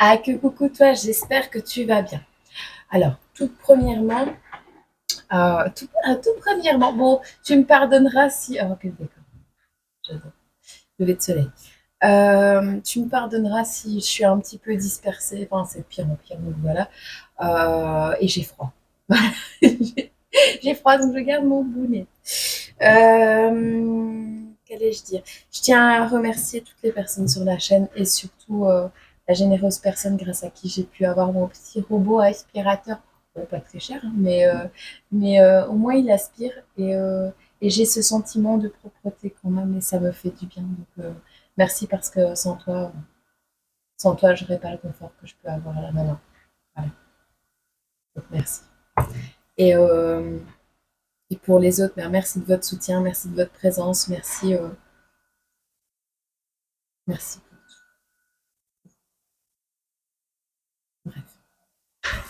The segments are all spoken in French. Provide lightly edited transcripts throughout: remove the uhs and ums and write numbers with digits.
Ah, que coucou toi, j'espère que tu vas bien. Alors, tout premièrement, bon, tu me pardonneras si... Oh, quel décor, j'adore. Lever de soleil. Tu me pardonneras si je suis un petit peu dispersée, enfin, c'est de pire en pire, donc voilà. Et j'ai froid. J'ai froid, donc je garde mon bonnet. Qu'allais-je dire? Je tiens à remercier toutes les personnes sur la chaîne et surtout la généreuse personne grâce à qui j'ai pu avoir mon petit robot aspirateur. Bon, pas très cher, hein, mais au moins il aspire et j'ai ce sentiment de propreté quand même et ça me fait du bien. Donc merci parce que sans toi, je n'aurais pas le confort que je peux avoir là maintenant. Voilà, donc merci. Et, euh, et pour les autres, ben, merci de votre soutien, merci de votre présence, merci. Bref,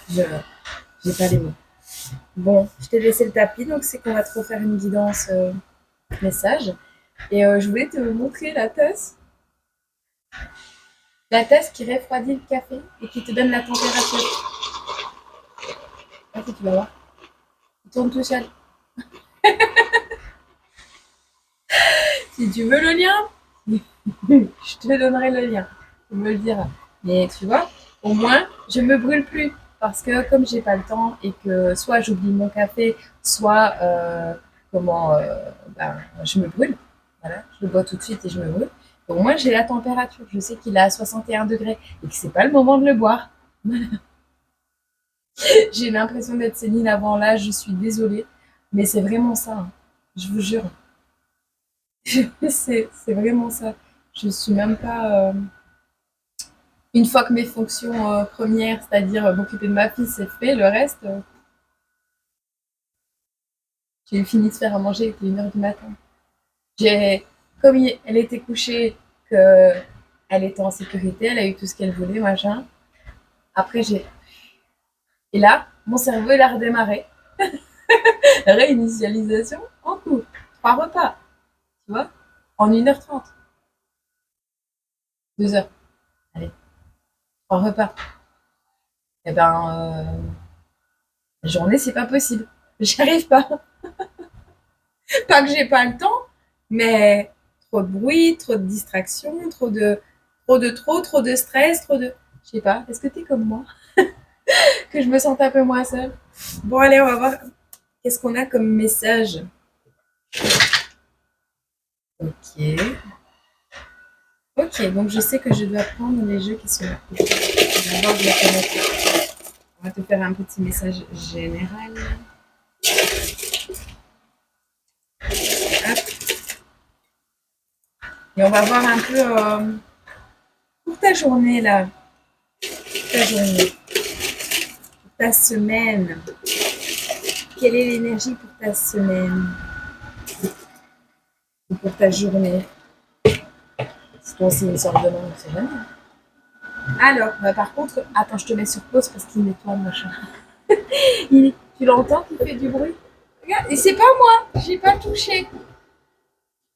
je j'ai pas les mots. Bon, je t'ai laissé le tapis, donc c'est qu'on va te refaire une guidance message. Et je voulais te montrer la tasse qui refroidit le café et qui te donne la température. Vas-y, tu vas voir. Il tourne tout seul. Si tu veux le lien, je te donnerai le lien. Tu me le diras. Mais tu vois, au moins, je me brûle plus. Parce que comme j'ai pas le temps et que soit j'oublie mon café, soit comment ben, je me brûle. Voilà, je le bois tout de suite et je me brûle. Au moins j'ai la température. Je sais qu'il est à 61 degrés et que c'est pas le moment de le boire. J'ai l'impression d'être sénile avant l'âge, je suis désolée. Mais c'est vraiment ça, hein. Je vous jure. C'est vraiment ça. Je suis même pas. Une fois que mes fonctions premières, c'est-à-dire m'occuper de ma fille, c'est fait, le reste, j'ai fini de faire à manger, il était 1 heure du matin. J'ai, comme elle était couchée, qu'elle était en sécurité, elle a eu tout ce qu'elle voulait, machin. Après, et là, mon cerveau, il a redémarré. Réinitialisation en cours. 3 repas, tu vois, en 1h30. 2 heures. Allez, 3 repas. Eh ben, la journée, c'est pas possible. J'y arrive pas. Pas que j'ai pas le temps, mais trop de bruit, trop de distractions, trop de stress, trop de. Je sais pas, est-ce que t'es comme moi? Que je me sente un peu moins seule. Bon, allez, on va voir qu'est-ce qu'on a comme message. Ok. Ok, donc je sais que je dois prendre les jeux qui sont là. D'abord, je vais connecter. On va te faire un petit message général. Hop. Et on va voir un peu pour ta journée là. Ta journée, ta semaine. Quelle est l'énergie pour ta semaine ou pour ta journée? C'est toi aussi une sorte de nom, on sait jamais. Alors, par contre, attends, je te mets sur pause parce qu'il nettoie le machin. Tu l'entends qui fait du bruit? Regarde, et c'est pas moi, j'ai pas touché.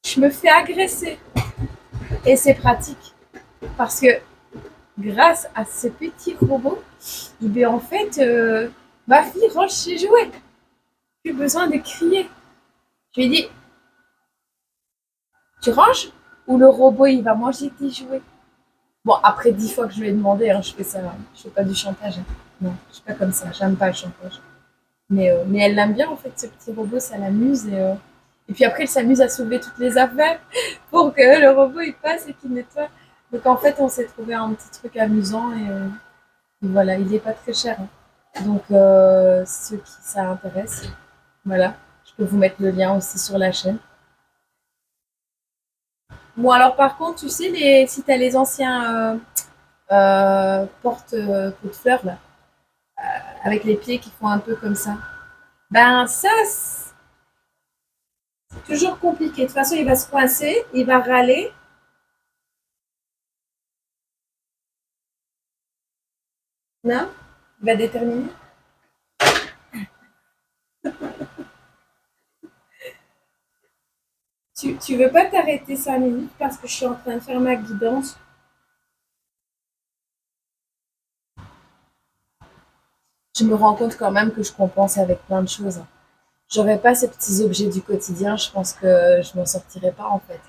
Je me fais agresser. Et c'est pratique parce que grâce à ce petit robot, eh bien, en fait, ma fille range ses jouets. Plus besoin de crier. Je lui ai dit, tu ranges ou le robot il va manger tes jouets? Bon, après 10 fois que je lui ai demandé, hein, je fais ça, je fais pas du chantage, hein. Non, je suis pas comme ça, j'aime pas le chantage. Mais elle l'aime bien en fait, ce petit robot, ça l'amuse et puis après elle s'amuse à soulever toutes les affaires pour que le robot il passe et qu'il nettoie. Donc en fait on s'est trouvé un petit truc amusant et voilà, il est pas très cher, hein. Donc ceux qui ça intéresse, voilà, je peux vous mettre le lien aussi sur la chaîne. Bon alors par contre, tu sais si t'as les anciens porte pot de fleurs là, avec les pieds qui font un peu comme ça. Ben ça, c'est toujours compliqué. De toute façon, il va se coincer, il va râler. Non? Il va déterminer. Tu veux pas t'arrêter 5 minutes parce que je suis en train de faire ma guidance. je me rends compte quand même que je compense avec plein de choses. J'aurais pas ces petits objets du quotidien, je pense que je m'en sortirais pas en fait.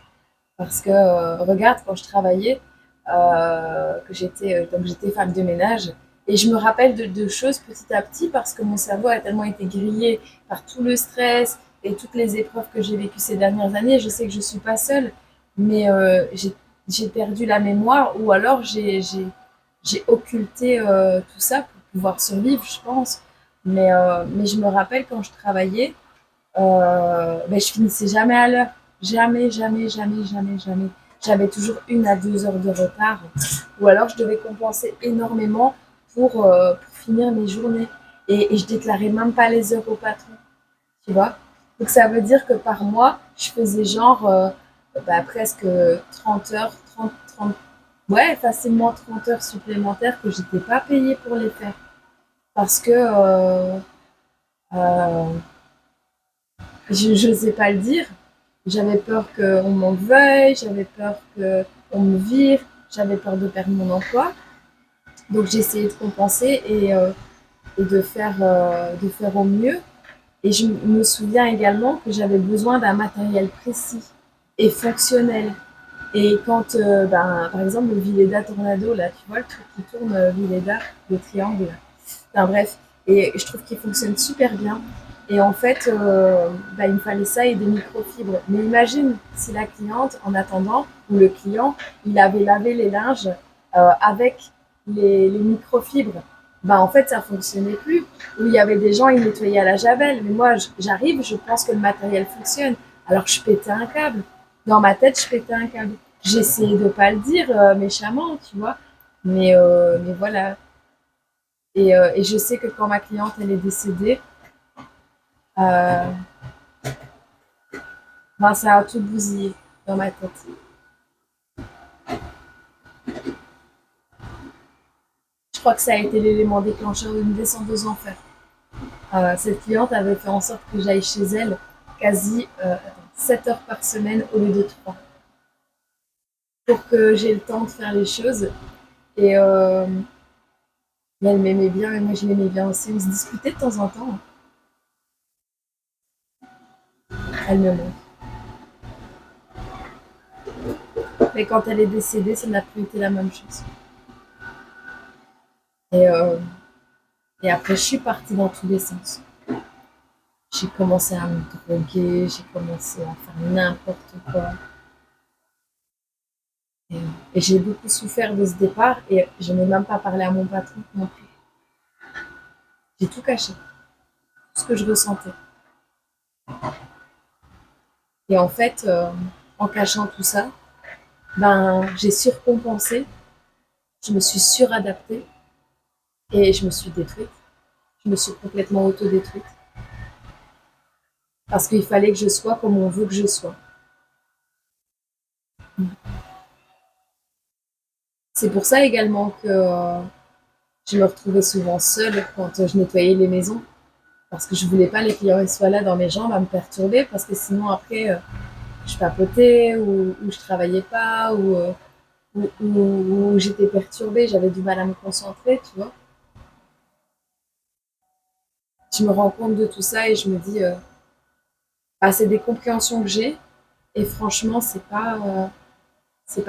Parce que regarde, quand je travaillais, que j'étais femme de ménage, et je me rappelle de choses petit à petit parce que mon cerveau a tellement été grillé par tout le stress et toutes les épreuves que j'ai vécues ces dernières années. Je sais que je suis pas seule, mais j'ai perdu la mémoire ou alors j'ai occulté tout ça pour pouvoir survivre, je pense. Mais je me rappelle quand je travaillais, ben, je finissais jamais à l'heure. Jamais, jamais, jamais, jamais, jamais. J'avais toujours 1 à 2 heures de retard. Ou alors je devais compenser énormément pour finir mes journées. Et je déclarais même pas les heures au patron, tu vois. Donc ça veut dire que par mois, je faisais genre bah, presque 30 heures, 30, ouais, facilement 30 heures supplémentaires que j'étais pas payée pour les faire. Parce que euh, je n'osais pas le dire. J'avais peur qu'on m'en veuille, j'avais peur qu'on me vire, j'avais peur de perdre mon emploi. Donc j'ai essayé de compenser et de faire au mieux. Et je me souviens également que j'avais besoin d'un matériel précis et fonctionnel. Et quand, ben, par exemple, le Vileda Tornado, là, tu vois, le truc qui tourne, Vileda, le triangle, là. Enfin bref, et je trouve qu'il fonctionne super bien. Et en fait, bah, il me fallait ça et des microfibres. Mais imagine si la cliente, en attendant, ou le client, il avait lavé les linges avec les microfibres. Bah, en fait, ça fonctionnait plus. Où il y avait des gens, ils nettoyaient à la javel. Mais moi, j'arrive, je pense que le matériel fonctionne. Alors que je pétais un câble. Dans ma tête, je pétais un câble. J'essayais de pas le dire méchamment, tu vois. Mais voilà. Et je sais que quand ma cliente elle est décédée, euh, ben, ça a tout bousillé dans ma tête. Je crois que ça a été l'élément déclencheur d'une descente aux enfers. Cette cliente avait fait en sorte que j'aille chez elle quasi 7 heures par semaine au lieu de 3 pour que j'ai le temps de faire les choses. Et elle m'aimait bien et moi je l'aimais bien aussi. On se disputait de temps en temps. Elle me manque. Mais quand elle est décédée, ça n'a plus été la même chose. Et, euh, et après, je suis partie dans tous les sens. J'ai commencé à me droguer, j'ai commencé à faire n'importe quoi. Et, et j'ai beaucoup souffert de ce départ et je n'ai même pas parlé à mon patron non plus. J'ai tout caché, tout ce que je ressentais. Et en fait, en cachant tout ça, ben, j'ai surcompensé, je me suis suradaptée et je me suis détruite. Je me suis complètement autodétruite parce qu'il fallait que je sois comme on veut que je sois. C'est pour ça également que je me retrouvais souvent seule quand je nettoyais les maisons parce que je voulais pas les clients soient là dans mes jambes à me perturber parce que sinon après je papotais ou je travaillais pas ou j'étais perturbée, j'avais du mal à me concentrer, tu vois. Je me rends compte de tout ça et je me dis ah, c'est des compréhensions que j'ai et franchement c'est pas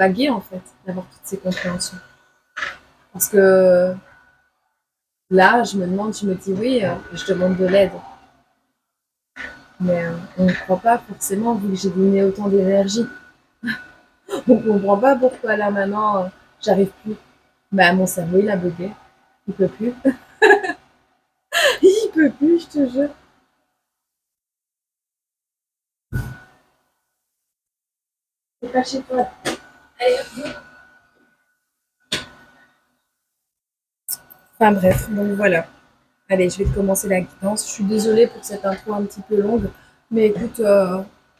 gai en fait d'avoir toutes ces compréhensions parce que là je me demande, je me dis oui, je demande de l'aide. Mais on ne croit pas forcément, vu que j'ai donné autant d'énergie. On ne comprend pas pourquoi là maintenant, j'arrive plus. Bah, mon cerveau, il a bugué. Il peut plus. Il peut plus, je te jure. C'est pas chez toi. Allez. Enfin bref, donc voilà. Allez, je vais te commencer la guidance. Je suis désolée pour cette intro un petit peu longue. Mais écoute,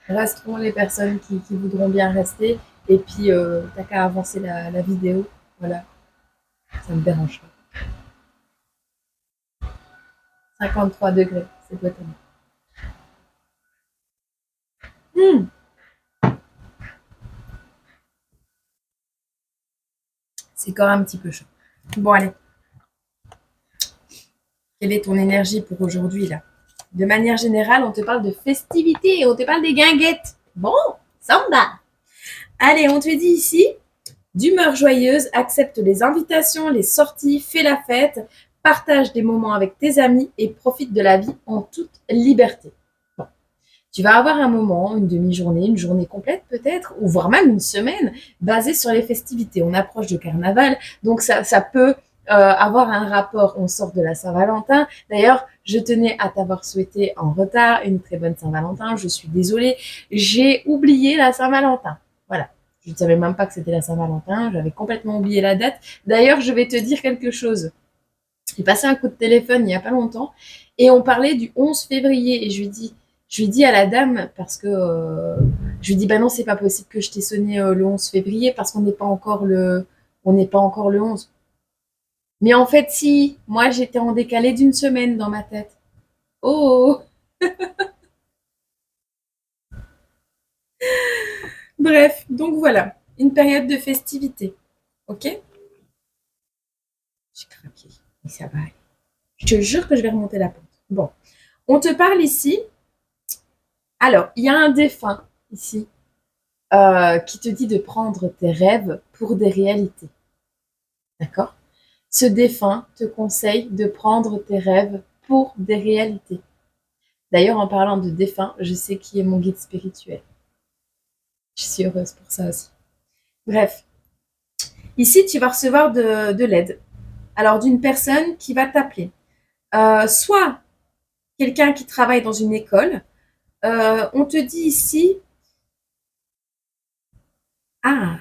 resteront les personnes qui voudront bien rester. Et puis, t'as qu'à avancer la vidéo. Voilà, ça me dérange pas. 53 degrés, c'est pas tellement. Mmh, c'est quand même un petit peu chaud. Bon, allez. Quelle est ton énergie pour aujourd'hui là? De manière générale, on te parle de festivités et on te parle des guinguettes. Bon, samba. Allez, on te dit ici, d'humeur joyeuse, accepte les invitations, les sorties, fais la fête, partage des moments avec tes amis et profite de la vie en toute liberté. Bon. Tu vas avoir un moment, une demi-journée, une journée complète peut-être, ou voire même une semaine, basée sur les festivités. On approche de carnaval, donc ça peut avoir un rapport. On sort de la Saint-Valentin. D'ailleurs, je tenais à t'avoir souhaité en retard une très bonne Saint-Valentin. Je suis désolée, j'ai oublié la Saint-Valentin. Voilà. Je ne savais même pas que c'était la Saint-Valentin. J'avais complètement oublié la date. D'ailleurs, je vais te dire quelque chose. J'ai passé un coup de téléphone il n'y a pas longtemps et on parlait du 11 février et je lui dis à la dame parce que je lui dis bah non c'est pas possible que je t'ai sonné le 11 février parce qu'on n'est pas encore le 11. Mais en fait si, moi j'étais en décalé d'une semaine dans ma tête. Oh, oh. Bref, donc voilà, une période de festivité. Ok? J'ai craqué, mais ça va aller. Je te jure que je vais remonter la pente. Bon, on te parle ici. Alors, il y a un défunt ici qui te dit de prendre tes rêves pour des réalités. D'accord? Ce défunt te conseille de prendre tes rêves pour des réalités. D'ailleurs, en parlant de défunt, je sais qui est mon guide spirituel. Je suis heureuse pour ça aussi. Bref, ici, tu vas recevoir de l'aide. Alors, d'une personne qui va t'appeler. Soit quelqu'un qui travaille dans une école. On te dit ici, ah,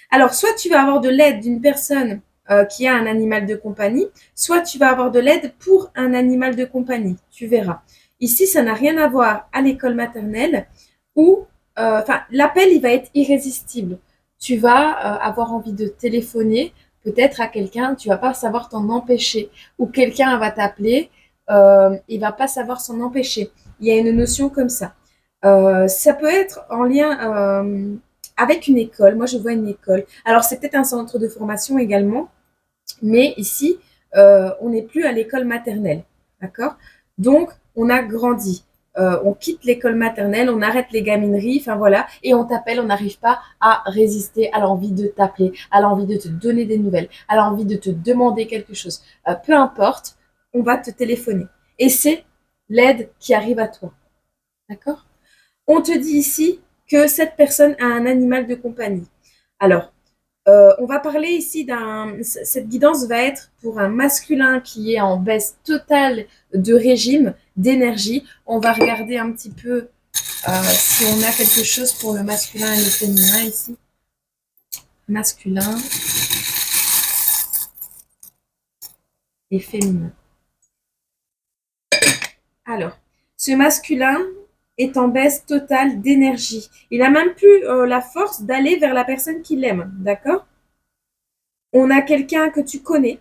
alors, soit tu vas avoir de l'aide d'une personne qui a un animal de compagnie, soit tu vas avoir de l'aide pour un animal de compagnie. Tu verras. Ici, ça n'a rien à voir à l'école maternelle où, l'appel, il va être irrésistible. Tu vas avoir envie de téléphoner peut-être à quelqu'un, tu vas pas savoir t'en empêcher. Ou quelqu'un va t'appeler, il va pas savoir s'en empêcher. Il y a une notion comme ça. Ça peut être en lien avec une école. Moi, je vois une école. Alors, c'est peut-être un centre de formation également, mais ici, on n'est plus à l'école maternelle. D'accord? Donc, on a grandi. On quitte l'école maternelle, on arrête les gamineries, enfin voilà, et on t'appelle, on n'arrive pas à résister à l'envie de t'appeler, à l'envie de te donner des nouvelles, à l'envie de te demander quelque chose. Peu importe, on va te téléphoner. Et c'est l'aide qui arrive à toi. D'accord? On te dit ici que cette personne a un animal de compagnie. Alors, on va parler ici cette guidance va être pour un masculin qui est en baisse totale de régime, d'énergie. On va regarder un petit peu si on a quelque chose pour le masculin et le féminin ici. Masculin et féminin. Alors, ce masculin est en baisse totale d'énergie. Il a même plus la force d'aller vers la personne qu'il aime, d'accord? On a quelqu'un que tu connais,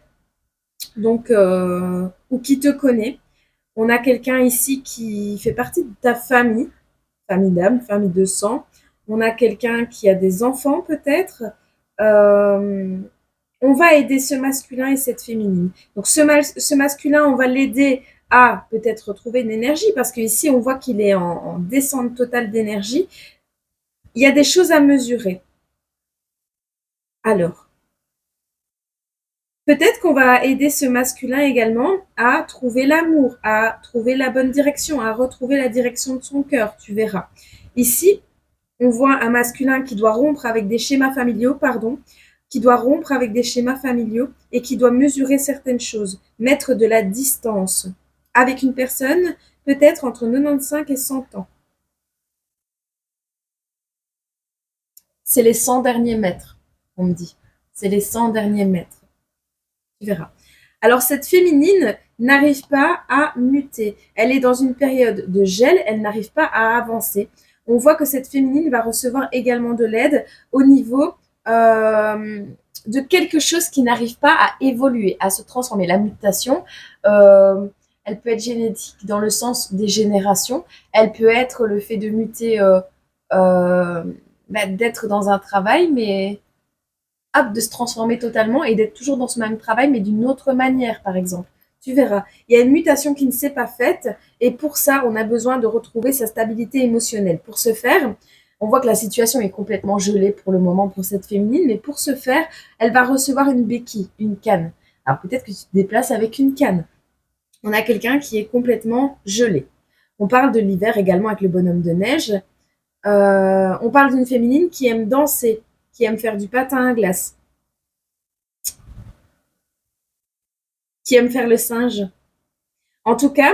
donc ou qui te connaît. On a quelqu'un ici qui fait partie de ta famille, famille d'âme, famille de sang. On a quelqu'un qui a des enfants peut-être. Euh, on va aider ce masculin et cette féminine. Donc ce masculin, on va l'aider à peut-être retrouver une énergie parce qu'ici on voit qu'il est en descente totale d'énergie. Il y a des choses à mesurer. Alors, peut-être qu'on va aider ce masculin également à trouver l'amour, à trouver la bonne direction, à retrouver la direction de son cœur, tu verras. Ici, on voit un masculin qui doit rompre avec des schémas familiaux, qui doit rompre avec des schémas familiaux et qui doit mesurer certaines choses, mettre de la distance avec une personne peut-être entre 95 et 100 ans. C'est les 100 derniers mètres, on me dit. C'est les 100 derniers mètres. Tu verras. Alors cette féminine n'arrive pas à muter. Elle est dans une période de gel, elle n'arrive pas à avancer. On voit que cette féminine va recevoir également de l'aide au niveau de quelque chose qui n'arrive pas à évoluer, à se transformer. La mutation, elle peut être génétique dans le sens des générations. Elle peut être le fait de muter, d'être dans un travail, mais apte de se transformer totalement et d'être toujours dans ce même travail, mais d'une autre manière, par exemple. Tu verras. Il y a une mutation qui ne s'est pas faite et pour ça, on a besoin de retrouver sa stabilité émotionnelle. Pour ce faire, on voit que la situation est complètement gelée pour le moment pour cette féminine, mais pour ce faire, elle va recevoir une béquille, une canne. Alors peut-être que tu te déplaces avec une canne. On a quelqu'un qui est complètement gelé. On parle de l'hiver également avec le bonhomme de neige. On parle d'une féminine qui aime danser, qui aime faire du patin à glace, qui aime faire le singe. En tout cas,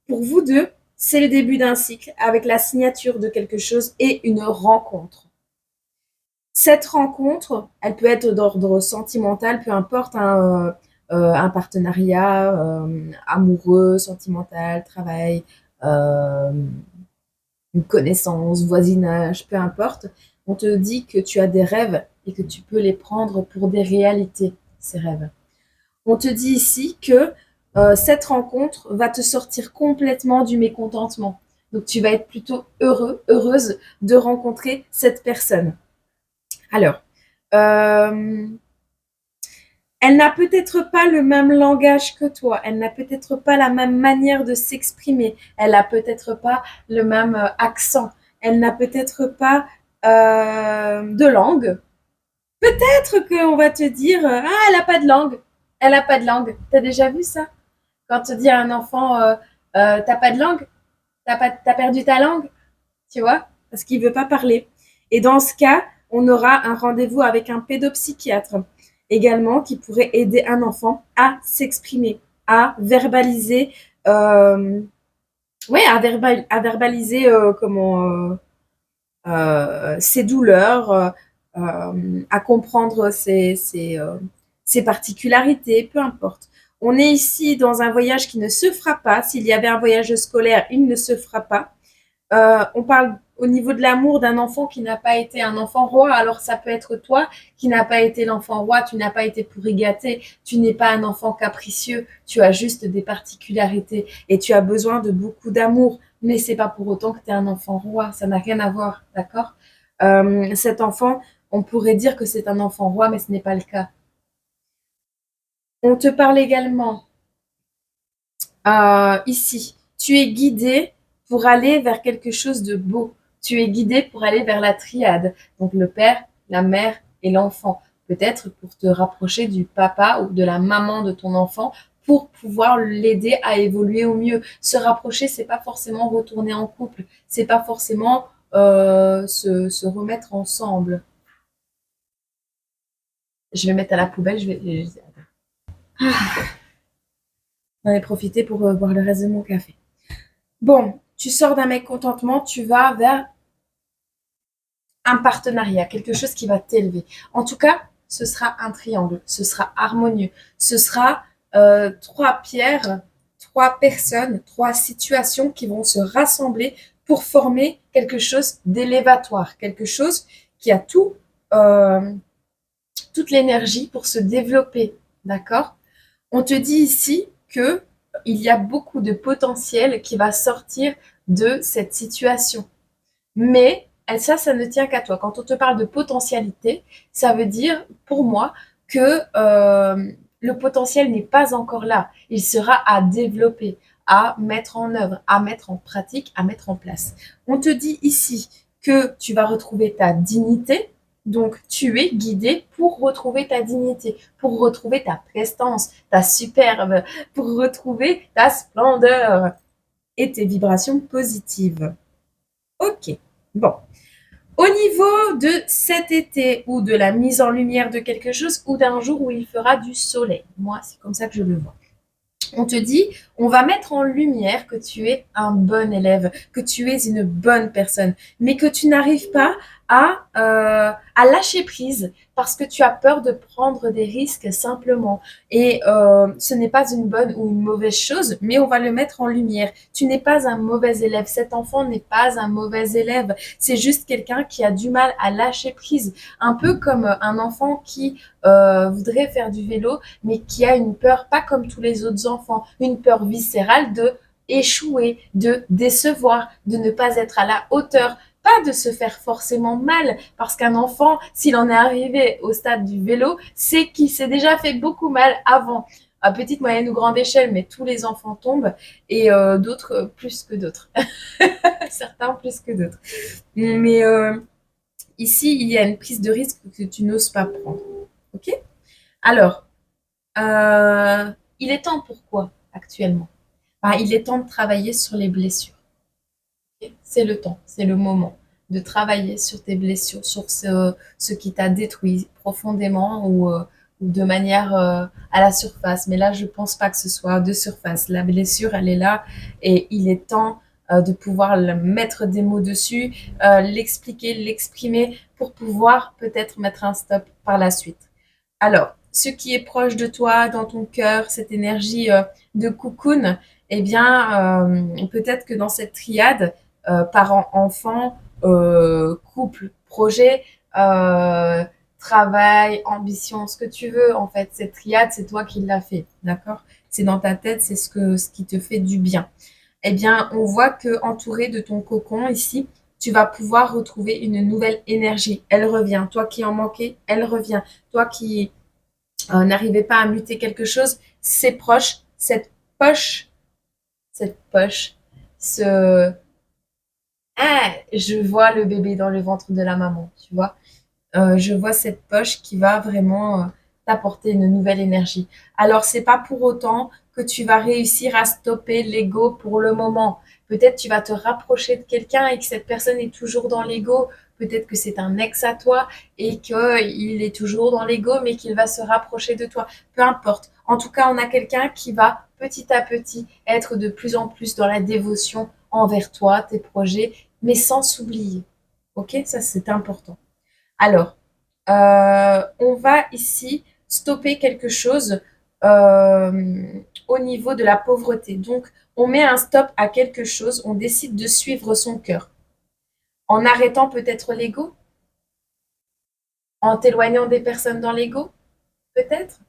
pour vous deux, c'est le début d'un cycle avec la signature de quelque chose et une rencontre. Cette rencontre, elle peut être d'ordre sentimental, peu importe, un partenariat amoureux, sentimental, travail, euh, une connaissance, voisinage, peu importe. On te dit que tu as des rêves et que tu peux les prendre pour des réalités, ces rêves. On te dit ici que cette rencontre va te sortir complètement du mécontentement. Donc tu vas être plutôt heureuse de rencontrer cette personne. Alors, euh, elle n'a peut-être pas le même langage que toi, elle n'a peut-être pas la même manière de s'exprimer, elle n'a peut-être pas le même accent, elle n'a peut-être pas de langue. Peut-être qu'on va te dire ah, elle n'a pas de langue, elle n'a pas de langue. T'as déjà vu ça? Quand tu dis à un enfant t'as pas de langue, t'as perdu ta langue, tu vois, parce qu'il veut pas parler. Et dans ce cas, on aura un rendez-vous avec un pédopsychiatre également qui pourrait aider un enfant à s'exprimer, à verbaliser, ouais, à verbaliser ses douleurs, à comprendre ses particularités, peu importe. On est ici dans un voyage qui ne se fera pas. S'il y avait un voyage scolaire, il ne se fera pas. On parle au niveau de l'amour d'un enfant qui n'a pas été un enfant roi. Alors ça peut être toi qui n'as pas été l'enfant roi, tu n'as pas été pourri gâté, tu n'es pas un enfant capricieux, tu as juste des particularités et tu as besoin de beaucoup d'amour. Mais c'est pas pour autant que tu es un enfant roi, ça n'a rien à voir, d'accord? Cet enfant, on pourrait dire que c'est un enfant roi, mais ce n'est pas le cas. On te parle également ici. Tu es guidé pour aller vers quelque chose de beau. Tu es guidé pour aller vers la triade. Donc le père, la mère et l'enfant. Peut-être pour te rapprocher du papa ou de la maman de ton enfant pour pouvoir l'aider à évoluer au mieux. Se rapprocher, c'est pas forcément retourner en couple. C'est pas forcément se remettre ensemble. Je vais mettre à la poubelle. J'en ai profité pour boire le reste de mon café. Bon, tu sors d'un mécontentement, tu vas vers un partenariat, quelque chose qui va t'élever. En tout cas, ce sera un triangle, ce sera harmonieux, ce sera trois pierres, trois personnes, trois situations qui vont se rassembler pour former quelque chose d'élévatoire, quelque chose qui a toute l'énergie pour se développer, d'accord? On te dit ici que il y a beaucoup de potentiel qui va sortir de cette situation. Mais ça ne tient qu'à toi. Quand on te parle de potentialité, ça veut dire, pour moi, que le potentiel n'est pas encore là. Il sera à développer, à mettre en œuvre, à mettre en pratique, à mettre en place. On te dit ici que tu vas retrouver ta dignité. Donc, tu es guidé pour retrouver ta dignité, pour retrouver ta prestance, ta superbe, pour retrouver ta splendeur et tes vibrations positives. Ok, bon. Au niveau de cet été ou de la mise en lumière de quelque chose ou d'un jour où il fera du soleil, moi c'est comme ça que je le vois. On te dit, on va mettre en lumière que tu es un bon élève, que tu es une bonne personne, mais que tu n'arrives pas à lâcher prise parce que tu as peur de prendre des risques simplement. Et ce n'est pas une bonne ou une mauvaise chose, mais on va le mettre en lumière. Tu n'es pas un mauvais élève. Cet enfant n'est pas un mauvais élève. C'est juste quelqu'un qui a du mal à lâcher prise. Un peu comme un enfant qui voudrait faire du vélo, mais qui a une peur, pas comme tous les autres enfants, une peur viscérale de échouer, de décevoir, de ne pas être à la hauteur, pas de se faire forcément mal, parce qu'un enfant, s'il en est arrivé au stade du vélo, c'est qu'il s'est déjà fait beaucoup mal avant, à petite, moyenne ou grande échelle, mais tous les enfants tombent, et d'autres plus que d'autres. Certains plus que d'autres. Mais ici, il y a une prise de risque que tu n'oses pas prendre. Ok. Alors, il est temps pour quoi actuellement? Il est temps de travailler sur les blessures. Okay. C'est le temps, c'est le moment de travailler sur tes blessures, sur ce qui t'a détruit profondément ou de manière à la surface. Mais là, je pense pas que ce soit de surface. La blessure, elle est là et il est temps de pouvoir mettre des mots dessus, l'expliquer, l'exprimer pour pouvoir peut-être mettre un stop par la suite. Alors, ce qui est proche de toi, dans ton cœur, cette énergie de cocoon, eh bien, peut-être que dans cette triade, parents, enfants, couple, projet, euh, travail, ambition, ce que tu veux, en fait, cette triade, c'est toi qui l'as fait, d'accord? C'est dans ta tête, c'est ce qui te fait du bien. Eh bien, on voit que entouré de ton cocon ici, tu vas pouvoir retrouver une nouvelle énergie. Elle revient. Toi qui en manquais, elle revient. Toi qui n'arrivais pas à muter quelque chose, c'est proche, poche, cette poche, ce je vois le bébé dans le ventre de la maman, tu vois. Je vois cette poche qui va vraiment t'apporter une nouvelle énergie. Alors, c'est pas pour autant que tu vas réussir à stopper l'ego pour le moment. Peut-être tu vas te rapprocher de quelqu'un et que cette personne est toujours dans l'ego. Peut-être que c'est un ex à toi et qu'il est toujours dans l'ego, mais qu'il va se rapprocher de toi. Peu importe. En tout cas, on a quelqu'un qui va petit à petit être de plus en plus dans la dévotion envers toi, tes projets, mais sans s'oublier. Ok, ça c'est important. Alors, on va ici stopper quelque chose au niveau de la pauvreté. Donc, on met un stop à quelque chose, on décide de suivre son cœur. En arrêtant peut-être l'ego, en t'éloignant des personnes dans l'ego, peut-être.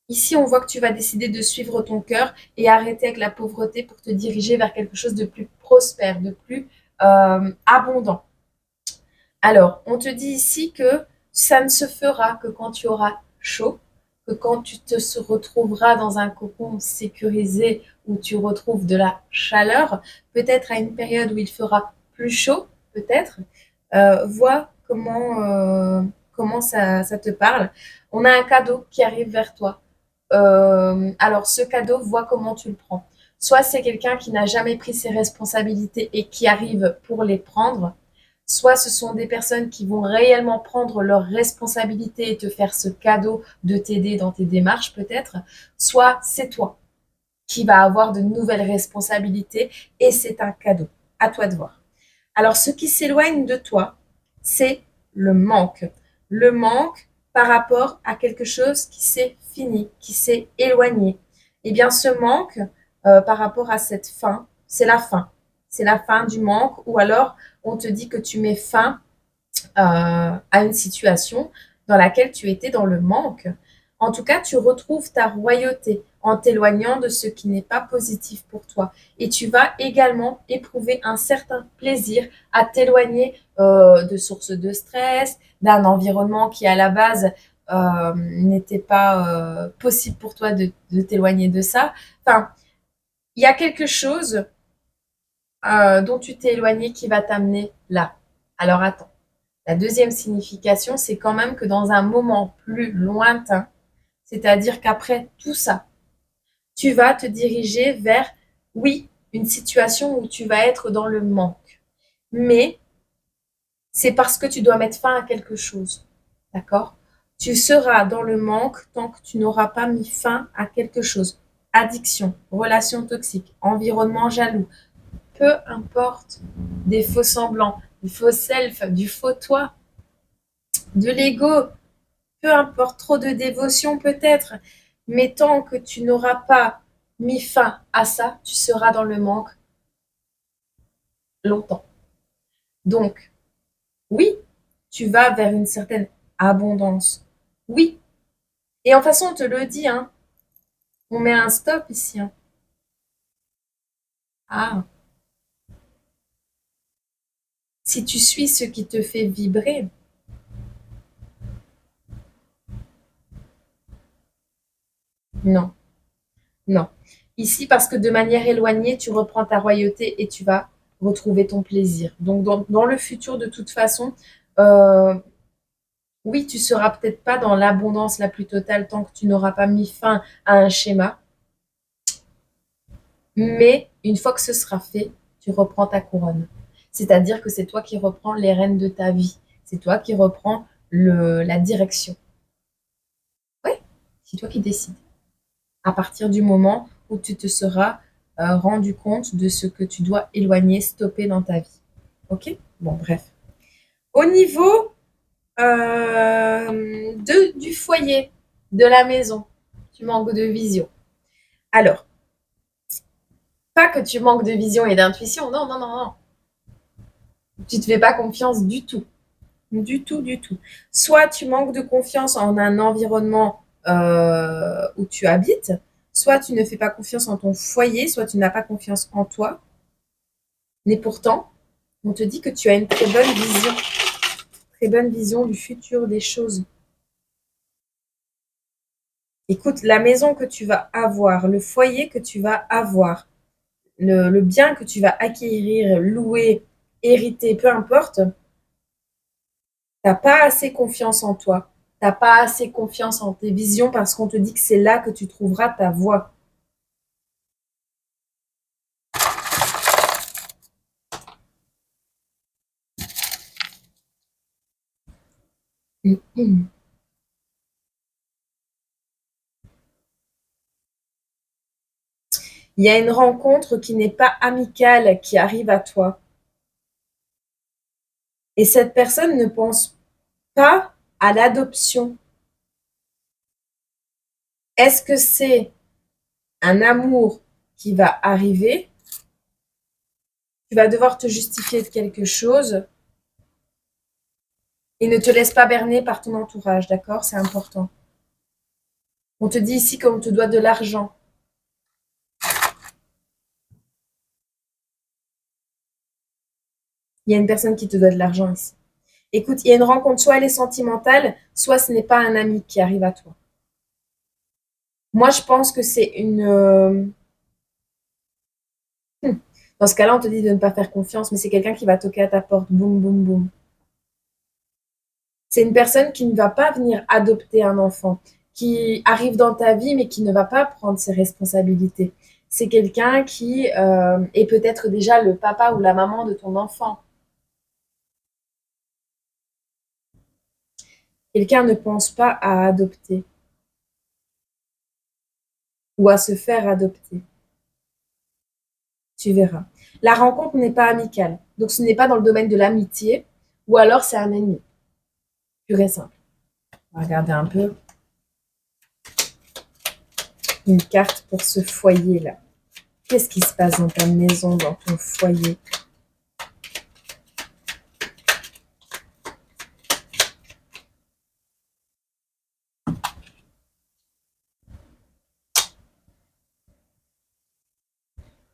Ici, on voit que tu vas décider de suivre ton cœur et arrêter avec la pauvreté pour te diriger vers quelque chose de plus prospère, de plus abondant. Alors, on te dit ici que ça ne se fera que quand tu auras chaud, que quand tu te retrouveras dans un cocon sécurisé où tu retrouves de la chaleur, peut-être à une période où il fera plus chaud, peut-être. Vois comment ça te parle. On a un cadeau qui arrive vers toi. Alors, ce cadeau, vois comment tu le prends. Soit c'est quelqu'un qui n'a jamais pris ses responsabilités et qui arrive pour les prendre, soit ce sont des personnes qui vont réellement prendre leurs responsabilités et te faire ce cadeau de t'aider dans tes démarches peut-être, soit c'est toi qui vas avoir de nouvelles responsabilités et c'est un cadeau. À toi de voir. Alors ce qui s'éloigne de toi, c'est le manque. Le manque par rapport à quelque chose qui s'est fini, qui s'est éloigné. Eh bien ce manque par rapport à cette fin, c'est la fin. C'est la fin du manque ou alors on te dit que tu mets fin à une situation dans laquelle tu étais dans le manque. En tout cas, tu retrouves ta royauté en t'éloignant de ce qui n'est pas positif pour toi. Et tu vas également éprouver un certain plaisir à t'éloigner de sources de stress, d'un environnement qui à la base n'était pas possible pour toi de t'éloigner de ça. Enfin, il y a quelque chose dont tu t'es éloigné qui va t'amener là. Alors attends. La deuxième signification, c'est quand même que dans un moment plus lointain, c'est-à-dire qu'après tout ça, tu vas te diriger vers, oui, une situation où tu vas être dans le manque. Mais c'est parce que tu dois mettre fin à quelque chose. D'accord? Tu seras dans le manque tant que tu n'auras pas mis fin à quelque chose. Addiction, relation toxique, environnement jaloux, peu importe, des faux semblants, du faux self, du faux toi, de l'ego, peu importe, trop de dévotion peut-être, mais tant que tu n'auras pas mis fin à ça, tu seras dans le manque longtemps. Donc, oui, tu vas vers une certaine abondance. Oui. Et en façon, on te le dit, hein, on met un stop ici. Hein. Ah, Si tu suis ce qui te fait vibrer, non, non. Ici, parce que de manière éloignée, tu reprends ta royauté et tu vas retrouver ton plaisir. Donc, dans le futur, de toute façon, euh, oui, tu seras peut-être pas dans l'abondance la plus totale tant que tu n'auras pas mis fin à un schéma, mais une fois que ce sera fait, tu reprends ta couronne. C'est-à-dire que c'est toi qui reprends les rênes de ta vie. C'est toi qui reprends la direction. Oui, c'est toi qui décides. À partir du moment où tu te seras rendu compte de ce que tu dois éloigner, stopper dans ta vie. Ok. Bon, bref. Au niveau du foyer, de la maison, tu manques de vision. Alors, pas que tu manques de vision et d'intuition, non, non, non, non. Tu te fais pas confiance du tout. Du tout, du tout. Soit tu manques de confiance en un environnement où tu habites, soit tu ne fais pas confiance en ton foyer, soit tu n'as pas confiance en toi. Mais pourtant, on te dit que tu as une très bonne vision du futur des choses. Écoute, la maison que tu vas avoir, le foyer que tu vas avoir, le bien que tu vas acquérir, louer, hériter, peu importe, t'as pas assez confiance en toi. T'as pas assez confiance en tes visions parce qu'on te dit que c'est là que tu trouveras ta voie. Il y a une rencontre qui n'est pas amicale qui arrive à toi. Et cette personne ne pense pas à l'adoption. Est-ce que c'est un amour qui va arriver? Tu vas devoir te justifier de quelque chose et ne te laisse pas berner par ton entourage, d'accord? C'est important. On te dit ici qu'on te doit de l'argent. Il y a une personne qui te doit de l'argent ici. Écoute, il y a une rencontre, soit elle est sentimentale, soit ce n'est pas un ami qui arrive à toi. Moi, je pense que c'est Dans ce cas-là, on te dit de ne pas faire confiance, mais c'est quelqu'un qui va toquer à ta porte. Boum, boum, boum. C'est une personne qui ne va pas venir adopter un enfant, qui arrive dans ta vie, mais qui ne va pas prendre ses responsabilités. C'est quelqu'un qui est peut-être déjà le papa ou la maman de ton enfant. Quelqu'un ne pense pas à adopter ou à se faire adopter. Tu verras. La rencontre n'est pas amicale. Donc ce n'est pas dans le domaine de l'amitié ou alors c'est un ennemi. Pur et simple. On va regarder un peu une carte pour ce foyer-là. Qu'est-ce qui se passe dans ta maison, dans ton foyer?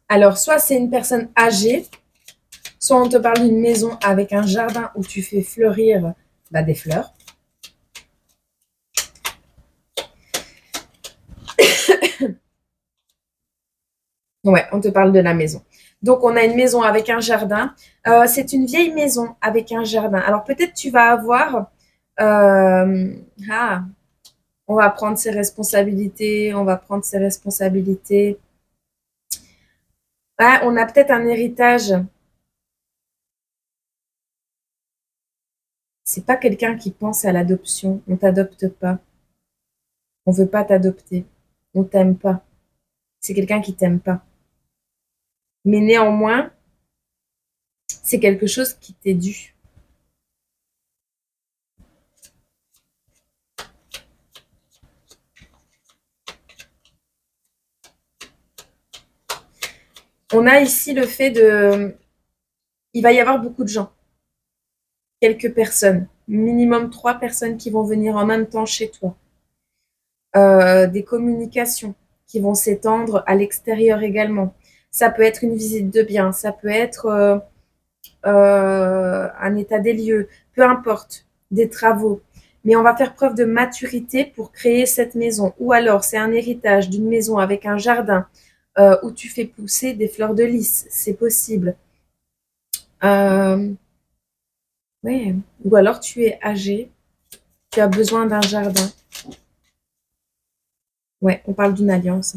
Alors, soit c'est une personne âgée, soit on te parle d'une maison avec un jardin où tu fais fleurir des fleurs. Ouais, on te parle de la maison. Donc, on a une maison avec un jardin. C'est une vieille maison avec un jardin. Alors, peut-être tu vas avoir... euh, ah, on va prendre ses responsabilités, on va prendre ses responsabilités. Ah, on a peut-être un héritage. C'est pas quelqu'un qui pense à l'adoption. On t'adopte pas. On veut pas t'adopter. On t'aime pas. C'est quelqu'un qui t'aime pas. Mais néanmoins, c'est quelque chose qui t'est dû. On a ici le fait de... Il va y avoir beaucoup de gens. Quelques personnes. Minimum 3 personnes qui vont venir en même temps chez toi. Des communications qui vont s'étendre à l'extérieur également. Ça peut être une visite de biens. Ça peut être un état des lieux, peu importe, des travaux. Mais on va faire preuve de maturité pour créer cette maison. Ou alors, c'est un héritage d'une maison avec un jardin où tu fais pousser des fleurs de lys. C'est possible. Euh, ouais. Ou alors, tu es âgé, tu as besoin d'un jardin. Ouais, on parle d'une alliance.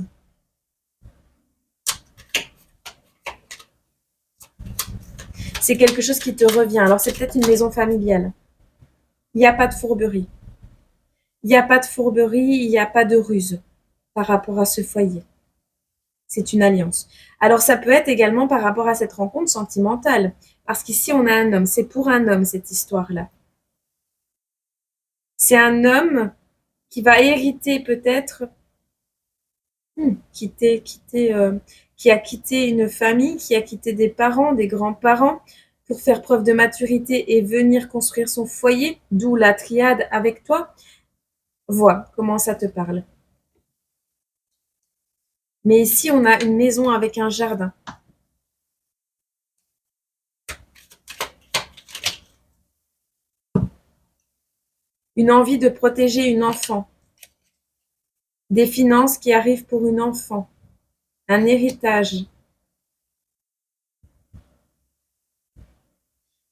C'est quelque chose qui te revient. Alors, c'est peut-être une maison familiale. Il n'y a pas de fourberie. Il n'y a pas de fourberie, il n'y a pas de ruse par rapport à ce foyer. C'est une alliance. Alors, ça peut être également par rapport à cette rencontre sentimentale. Parce qu'ici, on a un homme. C'est pour un homme, cette histoire-là. C'est un homme qui va hériter peut-être, qui a quitté une famille, qui a quitté des parents, des grands-parents, pour faire preuve de maturité et venir construire son foyer, d'où la triade avec toi. Vois comment ça te parle. Mais ici, on a une maison avec un jardin. Une envie de protéger une enfant. Des finances qui arrivent pour une enfant. Un héritage.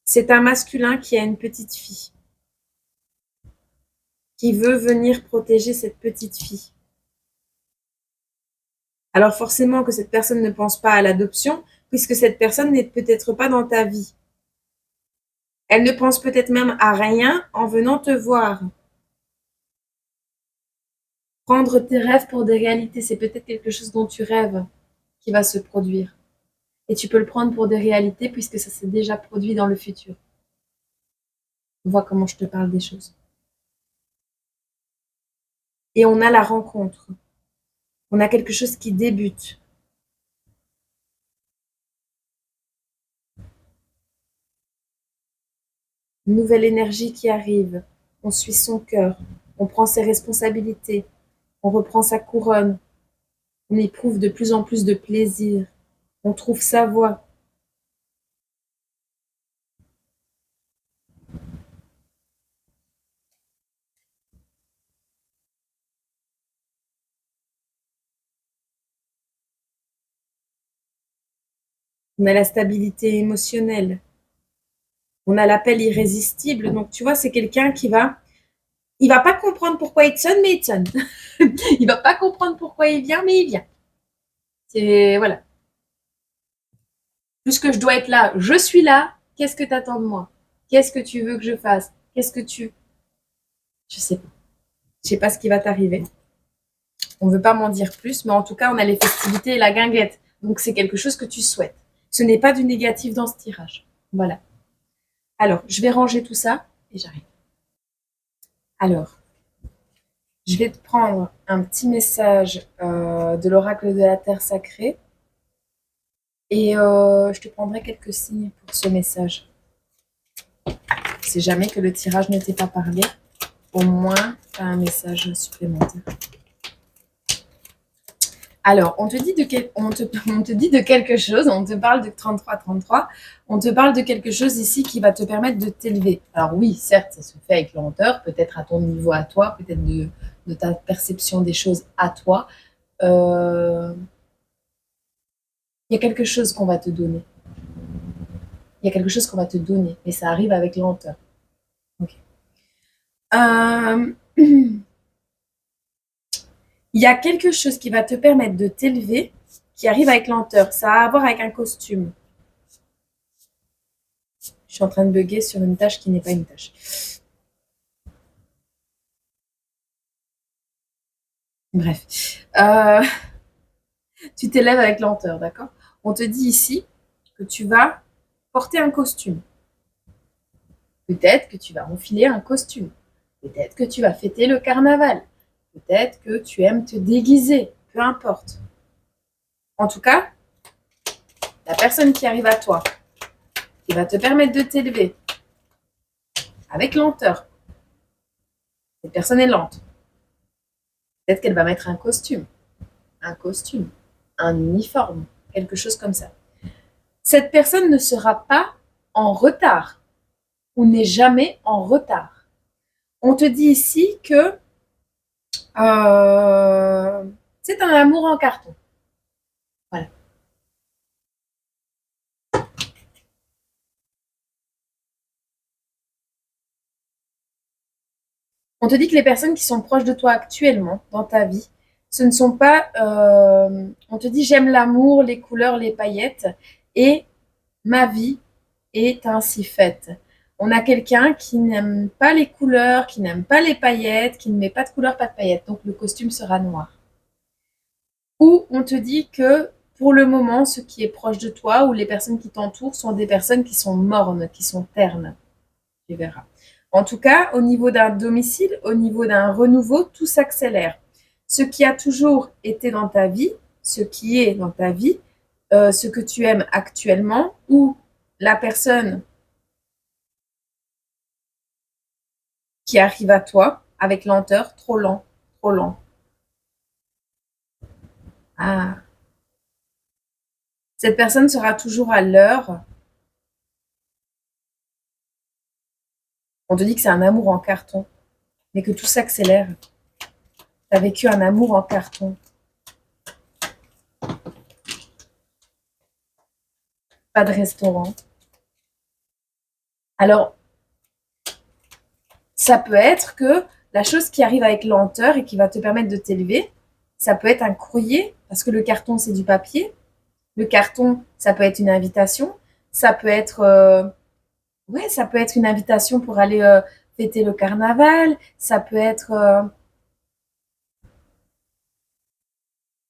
C'est un masculin qui a une petite fille, qui veut venir protéger cette petite fille. Alors forcément que cette personne ne pense pas à l'adoption, puisque cette personne n'est peut-être pas dans ta vie. Elle ne pense peut-être même à rien en venant te voir. Prendre tes rêves pour des réalités, c'est peut-être quelque chose dont tu rêves qui va se produire. Et tu peux le prendre pour des réalités puisque ça s'est déjà produit dans le futur. Vois comment je te parle des choses. Et on a la rencontre. On a quelque chose qui débute. Une nouvelle énergie qui arrive. On suit son cœur. On prend ses responsabilités. On reprend sa couronne. On éprouve de plus en plus de plaisir. On trouve sa voie. On a la stabilité émotionnelle. On a l'appel irrésistible. Donc, tu vois, c'est quelqu'un il va pas comprendre pourquoi il te sonne, mais il te sonne. Il va pas comprendre pourquoi il vient, mais il vient. C'est, voilà. Puisque je dois être là, je suis là. Qu'est-ce que tu attends de moi? Qu'est-ce que tu veux que je fasse? Qu'est-ce que tu... Je sais pas. Je sais pas ce qui va t'arriver. On veut pas m'en dire plus, mais en tout cas, on a les festivités et la guinguette. Donc, c'est quelque chose que tu souhaites. Ce n'est pas du négatif dans ce tirage. Voilà. Alors, je vais ranger tout ça et j'arrive. Alors, je vais te prendre un petit message de l'oracle de la Terre sacrée et je te prendrai quelques signes pour ce message. Si jamais que le tirage ne t'ait pas parlé, au moins tu as un message supplémentaire. Alors, on te dit de quelque chose, on te parle de 33-33, on te parle de quelque chose ici qui va te permettre de t'élever. Alors oui, certes, ça se fait avec lenteur, peut-être à ton niveau à toi, peut-être de ta perception des choses à toi. Il y a quelque chose qu'on va te donner. Il y a quelque chose qu'on va te donner, mais ça arrive avec lenteur. Okay. Il y a quelque chose qui va te permettre de t'élever, qui arrive avec lenteur. Ça a à voir avec un costume. Je suis en train de bugger sur une tâche qui n'est pas une tâche. Bref. Tu t'élèves avec lenteur, d'accord? On te dit ici que tu vas porter un costume. Peut-être que tu vas enfiler un costume. Peut-être que tu vas fêter le carnaval. Peut-être que tu aimes te déguiser. Peu importe. En tout cas, la personne qui arrive à toi, qui va te permettre de t'élever avec lenteur, cette personne est lente. Peut-être qu'elle va mettre un costume, un uniforme, quelque chose comme ça. Cette personne ne sera pas en retard ou n'est jamais en retard. On te dit ici que c'est un amour en carton. Voilà. On te dit que les personnes qui sont proches de toi actuellement dans ta vie, ce ne sont pas. On te dit j'aime l'amour, les couleurs, les paillettes et ma vie est ainsi faite. On a quelqu'un qui n'aime pas les couleurs, qui n'aime pas les paillettes, qui ne met pas de couleurs, pas de paillettes. Donc le costume sera noir. Ou on te dit que pour le moment, ce qui est proche de toi ou les personnes qui t'entourent sont des personnes qui sont mornes, qui sont ternes. Tu verras. En tout cas, au niveau d'un domicile, au niveau d'un renouveau, tout s'accélère. Ce qui a toujours été dans ta vie, ce qui est dans ta vie, ce que tu aimes actuellement, ou la personne qui arrive à toi avec lenteur, trop lent, trop lent. Ah, cette personne sera toujours à l'heure. On te dit que c'est un amour en carton, mais que tout s'accélère. Tu as vécu un amour en carton. Pas de restaurant. Alors, ça peut être que la chose qui arrive avec lenteur et qui va te permettre de t'élever, ça peut être un courrier, parce que le carton, c'est du papier. Le carton, ça peut être une invitation. Ça peut être, ouais, ça peut être une invitation pour aller fêter le carnaval. Ça peut être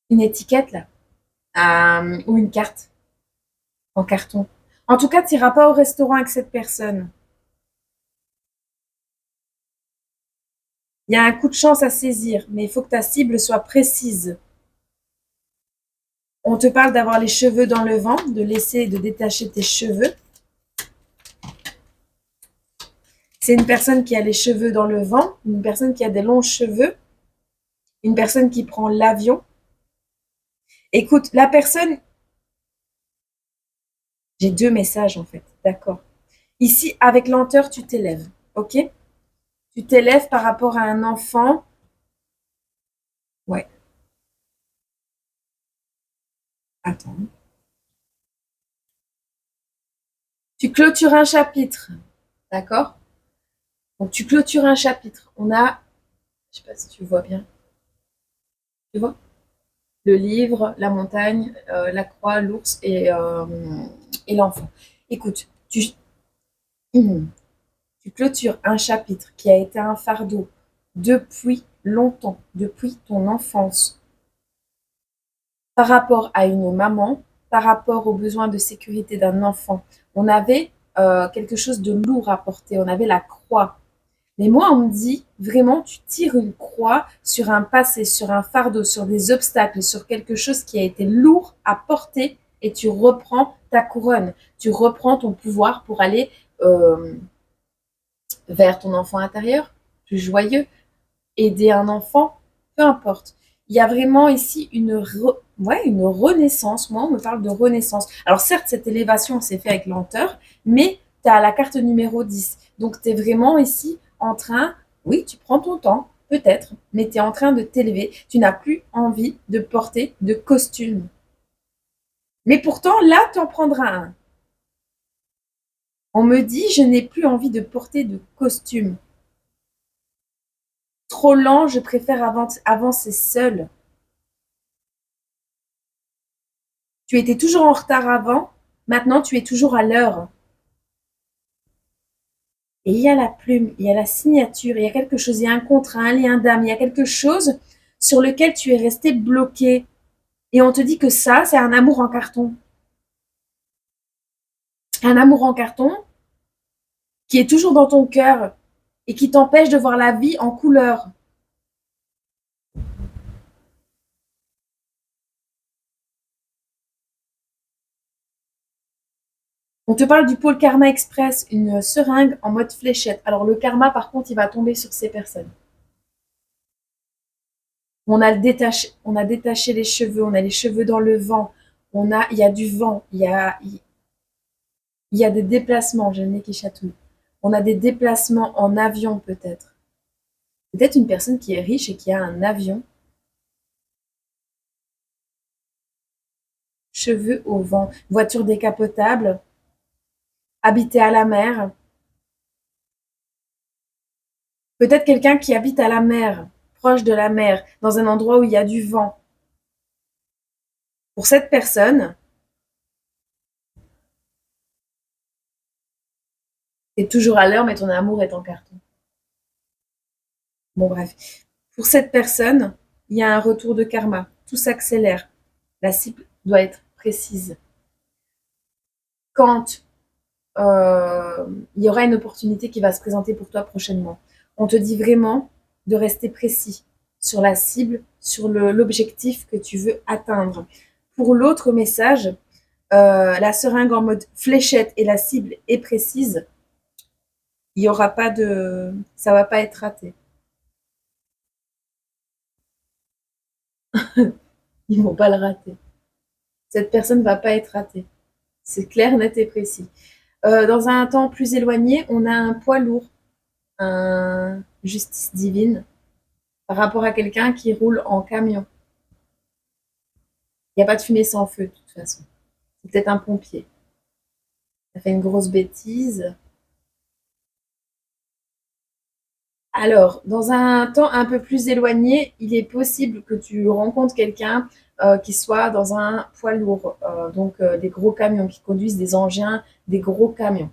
une étiquette, là, ou une carte en carton. En tout cas, tu n'iras pas au restaurant avec cette personne. Il y a un coup de chance à saisir, mais il faut que ta cible soit précise. On te parle d'avoir les cheveux dans le vent, de laisser et de détacher tes cheveux. C'est une personne qui a les cheveux dans le vent, une personne qui a des longs cheveux, une personne qui prend l'avion. Écoute, la personne, j'ai deux messages en fait, d'accord. Ici, avec lenteur, tu t'élèves, ok? Tu t'élèves par rapport à un enfant. Ouais, attends. Tu clôtures un chapitre, d'accord? Donc tu clôtures un chapitre. On a, je sais pas si tu vois bien, tu vois? Le livre, la montagne, la croix, l'ours et l'enfant. Écoute, tu clôtures un chapitre qui a été un fardeau depuis longtemps, depuis ton enfance, par rapport à une maman, par rapport aux besoins de sécurité d'un enfant. On avait quelque chose de lourd à porter, on avait la croix. Mais moi, on me dit, vraiment, tu tires une croix sur un passé, sur un fardeau, sur des obstacles, sur quelque chose qui a été lourd à porter et tu reprends ta couronne, tu reprends ton pouvoir pour aller vers ton enfant intérieur, plus joyeux, aider un enfant, peu importe. Il y a vraiment ici ouais, une renaissance. Moi, on me parle de renaissance. Alors certes, cette élévation s'est faite avec lenteur, mais tu as la carte numéro 10. Donc tu es vraiment ici en train, oui, tu prends ton temps, peut-être, mais tu es en train de t'élever. Tu n'as plus envie de porter de costume. Mais pourtant, là, tu en prendras un. On me dit, je n'ai plus envie de porter de costume. Trop lent, je préfère avancer seul. Tu étais toujours en retard avant, maintenant tu es toujours à l'heure. Et il y a la plume, il y a la signature, il y a quelque chose, il y a un contrat, un lien d'âme, il y a quelque chose sur lequel tu es resté bloqué. Et on te dit que ça, c'est un amour en carton. Un amour en carton qui est toujours dans ton cœur et qui t'empêche de voir la vie en couleur. On te parle du pôle Karma Express, une seringue en mode fléchette. Alors le karma, par contre, il va tomber sur ces personnes. On a détaché les cheveux, on a les cheveux dans le vent, il y a du vent, Il y a des déplacements, j'ai le nez qui chatouille. On a des déplacements en avion peut-être. Peut-être une personne qui est riche et qui a un avion. Cheveux au vent, voiture décapotable, habiter à la mer. Peut-être quelqu'un qui habite à la mer, proche de la mer, dans un endroit où il y a du vent. Pour cette personne, t'es toujours à l'heure, mais ton amour est en carton. Bon, bref. Pour cette personne, il y a un retour de karma. Tout s'accélère. La cible doit être précise. Quand il y aura une opportunité qui va se présenter pour toi prochainement, on te dit vraiment de rester précis sur la cible, sur l'objectif que tu veux atteindre. Pour l'autre message, la seringue en mode fléchette et la cible est précise, il y aura pas de, ça va pas être raté. Ils vont pas le rater. Cette personne va pas être ratée. C'est clair, net et précis. Dans un temps plus éloigné, on a un poids lourd, un justice divine par rapport à quelqu'un qui roule en camion. Il n'y a pas de fumée sans feu, de toute façon. C'est peut-être un pompier. Ça fait une grosse bêtise. Alors, dans un temps un peu plus éloigné, il est possible que tu rencontres quelqu'un qui soit dans un poids lourd, donc des gros camions, qui conduisent des engins, des gros camions.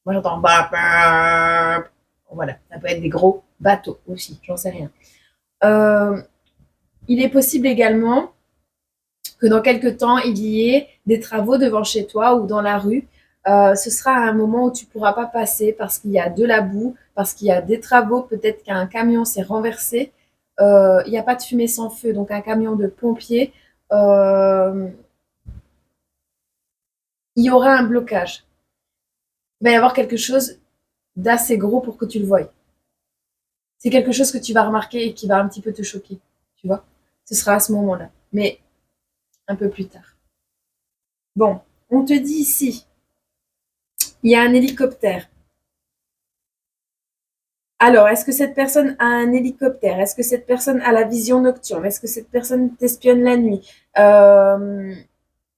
Moi, j'entends bap, bap. Voilà, ça peut être des gros bateaux aussi, j'en sais rien. Euh, il est possible également que dans quelques temps, il y ait des travaux devant chez toi ou dans la rue. Ce sera un moment où tu ne pourras pas passer parce qu'il y a de la boue, parce qu'il y a des travaux, peut-être qu'un camion s'est renversé. Il n'y a pas de fumée sans feu, donc un camion de pompiers, euh, il y aura un blocage. Il va y avoir quelque chose d'assez gros pour que tu le voies. C'est quelque chose que tu vas remarquer et qui va un petit peu te choquer, tu vois. Ce sera à ce moment-là, mais un peu plus tard. Bon, on te dit ici, il y a un hélicoptère. Alors, est-ce que cette personne a un hélicoptère? Est-ce que cette personne a la vision nocturne? Est-ce que cette personne t'espionne la nuit? Euh,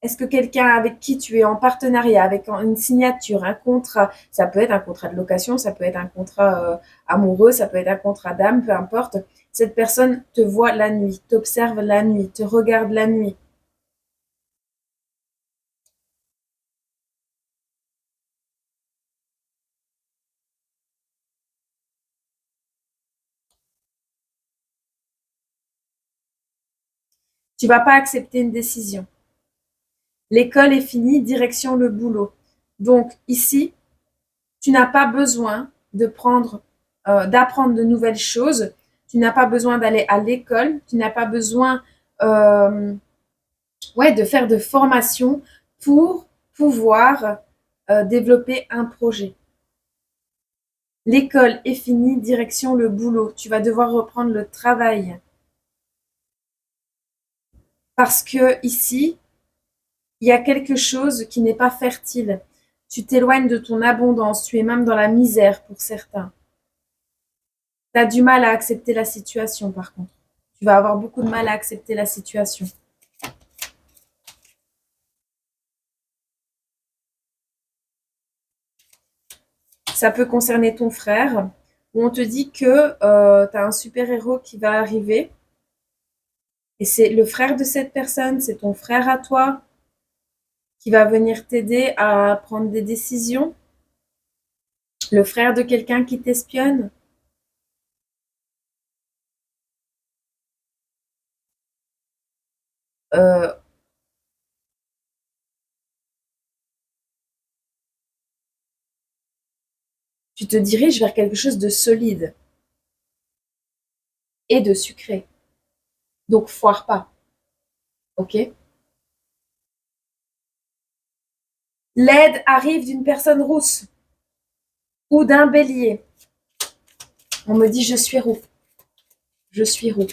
Est-ce que quelqu'un avec qui tu es en partenariat, avec une signature, un contrat, ça peut être un contrat de location, ça peut être un contrat amoureux, ça peut être un contrat d'âme, peu importe. Cette personne te voit la nuit, t'observe la nuit, te regarde la nuit. Tu vas pas accepter une décision. L'école est finie, direction le boulot. Donc ici, tu n'as pas besoin d'apprendre de nouvelles choses. Tu n'as pas besoin d'aller à l'école. Tu n'as pas besoin euh, ouais, de faire de formation pour pouvoir développer un projet. L'école est finie, direction le boulot. Tu vas devoir reprendre le travail. Parce que ici, il y a quelque chose qui n'est pas fertile. Tu t'éloignes de ton abondance. Tu es même dans la misère pour certains. Tu as du mal à accepter la situation, par contre. Tu vas avoir beaucoup de mal à accepter la situation. Ça peut concerner ton frère, où on te dit que tu as un super-héros qui va arriver, et c'est le frère de cette personne, c'est ton frère à toi, qui va venir t'aider à prendre des décisions. Le frère de quelqu'un qui t'espionne. Euh, Tu te diriges vers quelque chose de solide et de sucré. Donc, foire pas, ok? L'aide arrive d'une personne rousse ou d'un bélier. On me dit je suis roux. Je suis roux.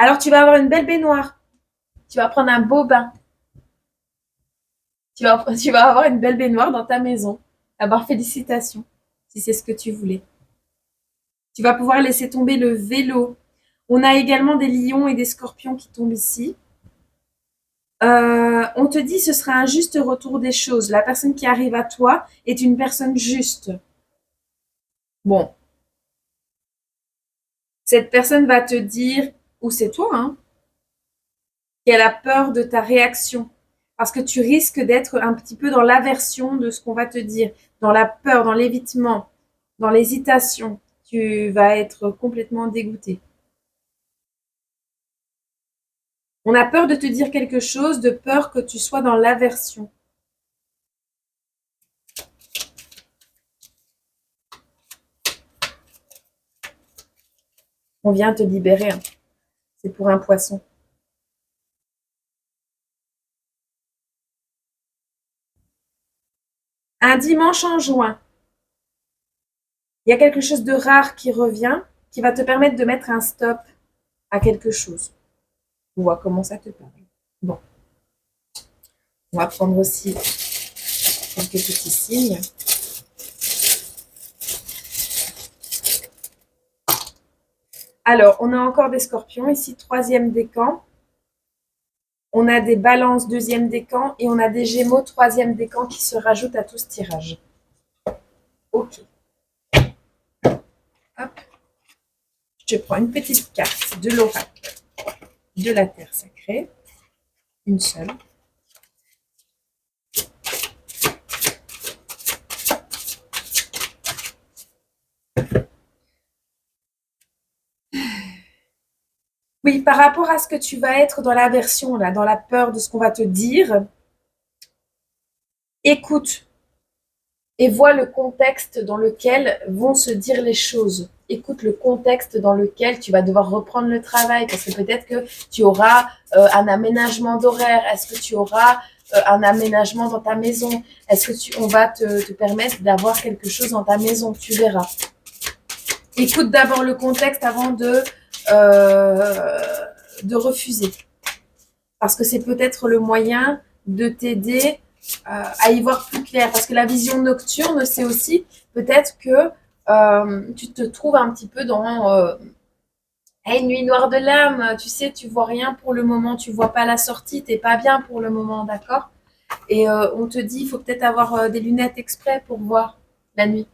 Alors tu vas avoir une belle baignoire. Tu vas prendre un beau bain. Tu vas avoir une belle baignoire dans ta maison. D'abord, félicitations, si c'est ce que tu voulais. Tu vas pouvoir laisser tomber le vélo. On a également des lions et des scorpions qui tombent ici. On te dit ce sera un juste retour des choses. La personne qui arrive à toi est une personne juste. Bon, cette personne va te dire, ou c'est toi, hein, qu'elle a peur de ta réaction. Parce que tu risques d'être un petit peu dans l'aversion de ce qu'on va te dire, dans la peur, dans l'évitement, dans l'hésitation. Tu vas être complètement dégoûté. On a peur de te dire quelque chose, de peur que tu sois dans l'aversion. On vient te libérer, hein. C'est pour un poisson. Un dimanche en juin, il y a quelque chose de rare qui revient, qui va te permettre de mettre un stop à quelque chose. On voit comment ça te parle. Bon, on va prendre aussi quelques petits signes. Alors, on a encore des scorpions ici, troisième décan. On a des balances, deuxième décan. Et on a des gémeaux, troisième décan, qui se rajoutent à tout ce tirage. Ok. Hop. Je prends une petite carte de l'oracle de la Terre sacrée. Une seule. Oui, par rapport à ce que tu vas être dans l'aversion, là, dans la peur de ce qu'on va te dire, écoute et vois le contexte dans lequel vont se dire les choses. Écoute le contexte dans lequel tu vas devoir reprendre le travail, parce que peut-être que tu auras un aménagement d'horaire. Est-ce que tu auras un aménagement dans ta maison? Est-ce que on va te permettre d'avoir quelque chose dans ta maison? Tu verras. Écoute d'abord le contexte avant de refuser. Parce que c'est peut-être le moyen de t'aider à y voir plus clair. Parce que la vision nocturne, c'est aussi peut-être que tu te trouves un petit peu dans une nuit noire de l'âme. Tu sais, tu vois rien pour le moment, tu vois pas la sortie, t'es pas bien pour le moment, d'accord? Et on te dit, il faut peut-être avoir des lunettes exprès pour voir la nuit.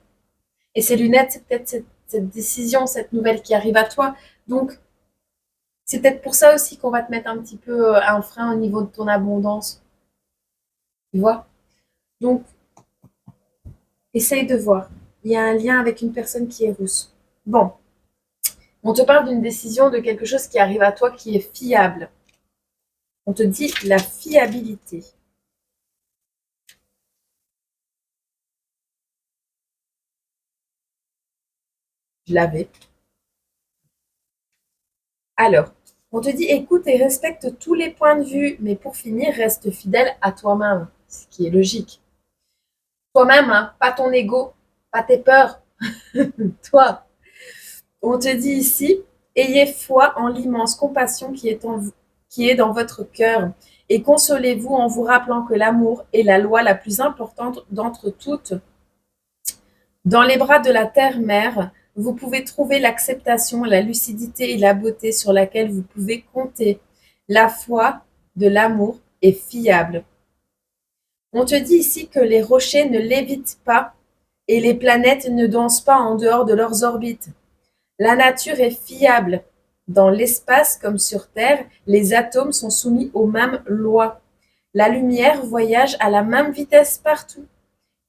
Et ces lunettes, c'est peut-être cette décision, cette nouvelle qui arrive à toi. Donc, c'est peut-être pour ça aussi qu'on va te mettre un petit peu un frein au niveau de ton abondance. Tu vois? Donc, essaye de voir. Il y a un lien avec une personne qui est russe. Bon, on te parle d'une décision, de quelque chose qui arrive à toi qui est fiable. On te dit la fiabilité. Je l'avais. Alors, on te dit écoute et respecte tous les points de vue, mais pour finir, reste fidèle à toi-même, ce qui est logique. Toi-même, hein, pas ton ego, pas tes peurs, toi. On te dit ici, ayez foi en l'immense compassion qui est en vous, qui est dans votre cœur, et consolez-vous en vous rappelant que l'amour est la loi la plus importante d'entre toutes. Dans les bras de la terre-mère, vous pouvez trouver l'acceptation, la lucidité et la beauté sur laquelle vous pouvez compter. La foi de l'amour est fiable. On te dit ici que les rochers ne lévitent pas et les planètes ne dansent pas en dehors de leurs orbites. La nature est fiable. Dans l'espace comme sur Terre, les atomes sont soumis aux mêmes lois. La lumière voyage à la même vitesse partout.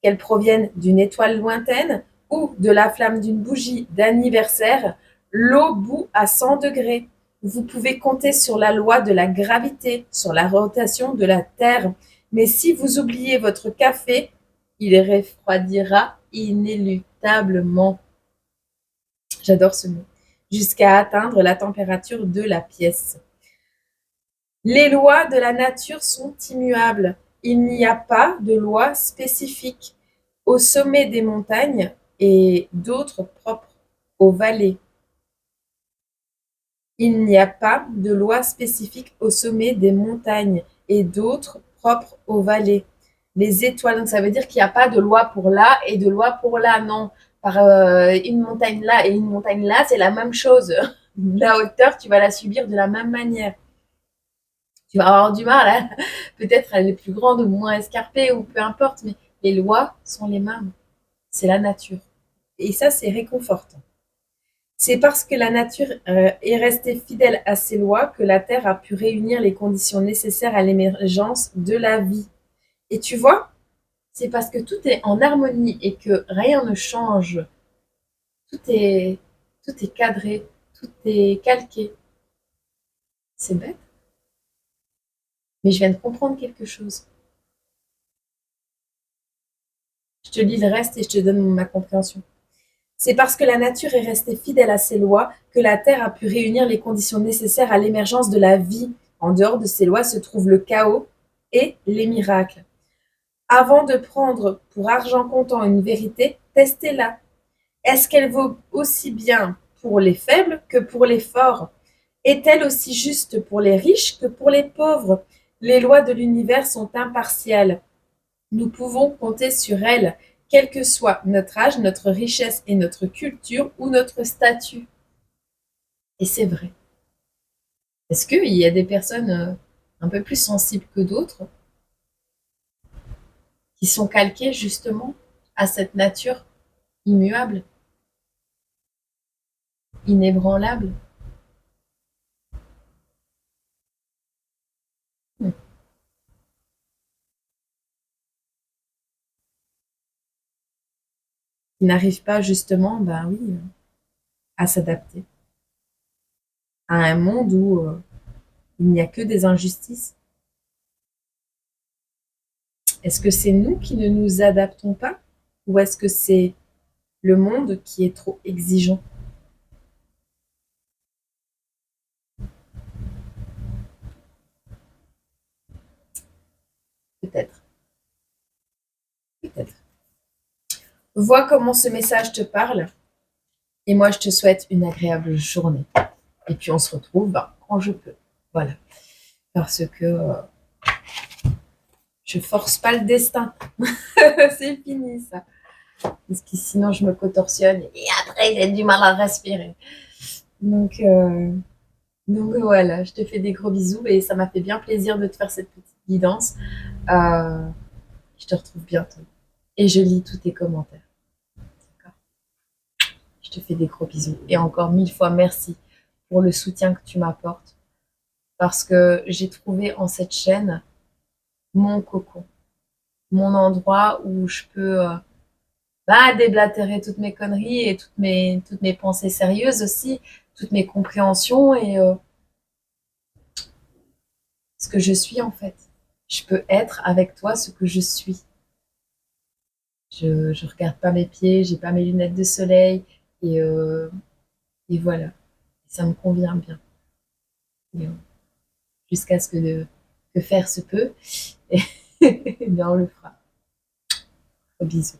Qu'elle provienne d'une étoile lointaine ou de la flamme d'une bougie d'anniversaire, l'eau bout à 100 degrés. Vous pouvez compter sur la loi de la gravité, sur la rotation de la Terre. Mais si vous oubliez votre café, il refroidira inéluctablement. J'adore ce mot. Jusqu'à atteindre la température de la pièce. Les lois de la nature sont immuables. Il n'y a pas de loi spécifique au sommet des montagnes et d'autres propres aux vallées. Il n'y a pas de loi spécifique au sommet des montagnes et d'autres propres aux vallées. Les étoiles, donc ça veut dire qu'il n'y a pas de loi pour là et de loi pour là, non. Par une montagne là et une montagne là, c'est la même chose. La hauteur, tu vas la subir de la même manière. Tu vas avoir du mal, hein. Peut-être elle est plus grande ou moins escarpée ou peu importe, mais les lois sont les mêmes. C'est la nature. Et ça, c'est réconfortant. C'est parce que la nature est restée fidèle à ses lois que la Terre a pu réunir les conditions nécessaires à l'émergence de la vie. Et tu vois, c'est parce que tout est en harmonie et que rien ne change. Tout est, tout est cadré, tout est calqué. C'est bête, mais je viens de comprendre quelque chose. Je te lis le reste et je te donne ma compréhension. C'est parce que la nature est restée fidèle à ses lois que la Terre a pu réunir les conditions nécessaires à l'émergence de la vie. En dehors de ces lois se trouve le chaos et les miracles. Avant de prendre pour argent comptant une vérité, testez-la. Est-ce qu'elle vaut aussi bien pour les faibles que pour les forts? Est-elle aussi juste pour les riches que pour les pauvres? Les lois de l'univers sont impartiales. Nous pouvons compter sur elles, quel que soit notre âge, notre richesse et notre culture ou notre statut. Et c'est vrai. Est-ce qu'il y a des personnes un peu plus sensibles que d'autres qui sont calquées justement à cette nature immuable, inébranlable? Hmm. Qui n'arrivent pas justement, ben oui, à s'adapter à un monde où il n'y a que des injustices. Est-ce que c'est nous qui ne nous adaptons pas ou est-ce que c'est le monde qui est trop exigeant? Peut-être, peut-être. Vois comment ce message te parle et moi je te souhaite une agréable journée. Et puis on se retrouve quand je peux. Voilà. Parce que je force pas le destin. C'est fini ça. Parce que sinon je me contorsionne et après j'ai du mal à respirer. Donc, euh, donc voilà, je te fais des gros bisous et ça m'a fait bien plaisir de te faire cette petite guidance. Euh, je te retrouve bientôt. Et je lis tous tes commentaires. D'accord. Je te fais des gros bisous. Et encore 1000 fois merci pour le soutien que tu m'apportes. Parce que j'ai trouvé en cette chaîne mon cocon, mon endroit où je peux déblatérer toutes mes conneries et toutes mes pensées sérieuses aussi, toutes mes compréhensions et ce que je suis en fait. Je peux être avec toi ce que je suis. Je regarde pas mes pieds, j'ai pas mes lunettes de soleil et, euh, et voilà. Ça me convient bien. Et, jusqu'à ce que faire se peut, et bien on le fera. Bisous.